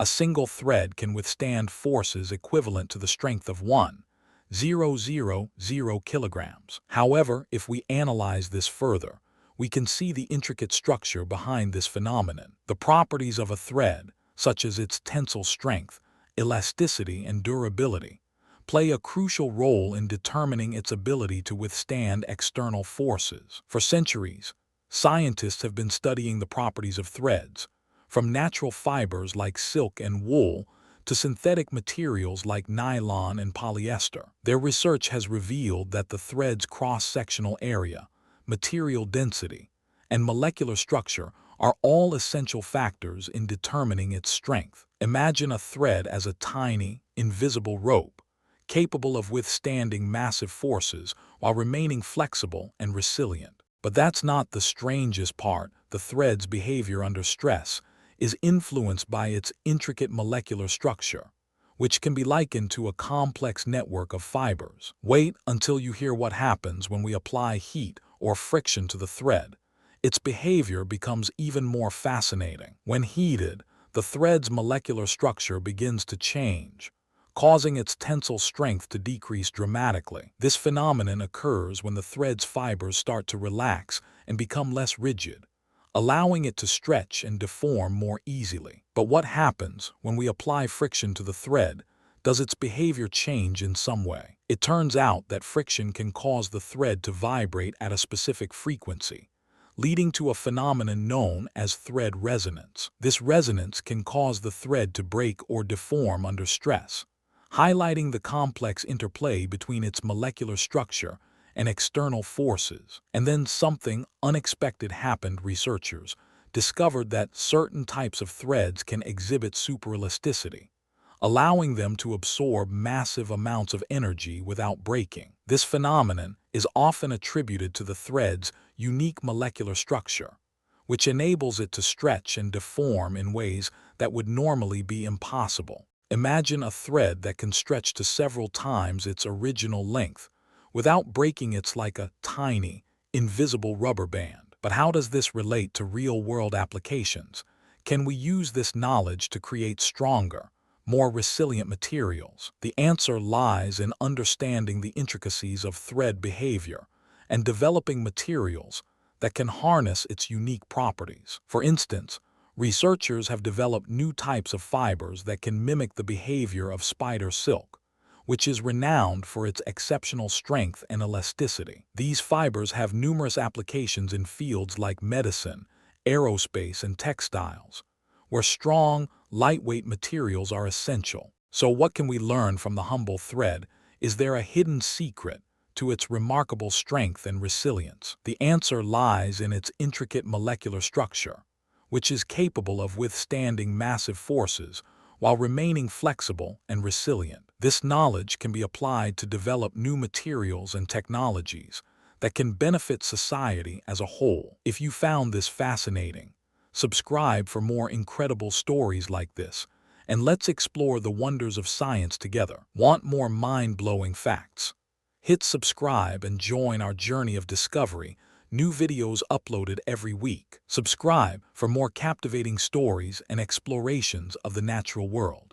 A single thread can withstand forces equivalent to the strength of 1,000 kilograms. However, if we analyze this further, we can see the intricate structure behind this phenomenon. The properties of a thread, such as its tensile strength, elasticity, and durability, play a crucial role in determining its ability to withstand external forces. For centuries, scientists have been studying the properties of threads, from natural fibers like silk and wool to synthetic materials like nylon and polyester. Their research has revealed that the thread's cross-sectional area, material density, and molecular structure are all essential factors in determining its strength. Imagine a thread as a tiny, invisible rope, capable of withstanding massive forces while remaining flexible and resilient. But that's not the strangest part. The thread's behavior under stress is influenced by its intricate molecular structure, which can be likened to a complex network of fibers. Wait until you hear what happens when we apply heat or friction to the thread. Its behavior becomes even more fascinating. When heated, the thread's molecular structure begins to change, causing its tensile strength to decrease dramatically. This phenomenon occurs when the thread's fibers start to relax and become less rigid, allowing it to stretch and deform more easily. But what happens when we apply friction to the thread? Does its behavior change in some way? It turns out that friction can cause the thread to vibrate at a specific frequency, leading to a phenomenon known as thread resonance. This resonance can cause the thread to break or deform under stress, highlighting the complex interplay between its molecular structure and external forces. And then something unexpected happened. Researchers discovered that certain types of threads can exhibit superelasticity, allowing them to absorb massive amounts of energy without breaking. This phenomenon is often attributed to the thread's unique molecular structure, which enables it to stretch and deform in ways that would normally be impossible. Imagine a thread that can stretch to several times its original length without breaking. It's like a tiny, invisible rubber band. But how does this relate to real-world applications? Can we use this knowledge to create stronger, more resilient materials? The answer lies in understanding the intricacies of thread behavior and developing materials that can harness its unique properties. For instance, researchers have developed new types of fibers that can mimic the behavior of spider silk, which is renowned for its exceptional strength and elasticity. These fibers have numerous applications in fields like medicine, aerospace, and textiles, where strong, lightweight materials are essential. So what can we learn from the humble thread? Is there a hidden secret to its remarkable strength and resilience? The answer lies in its intricate molecular structure, which is capable of withstanding massive forces while remaining flexible and resilient. This knowledge can be applied to develop new materials and technologies that can benefit society as a whole. If you found this fascinating, subscribe for more incredible stories like this, and let's explore the wonders of science together. Want more mind-blowing facts? Hit subscribe and join our journey of discovery. New videos uploaded every week. Subscribe for more captivating stories and explorations of the natural world.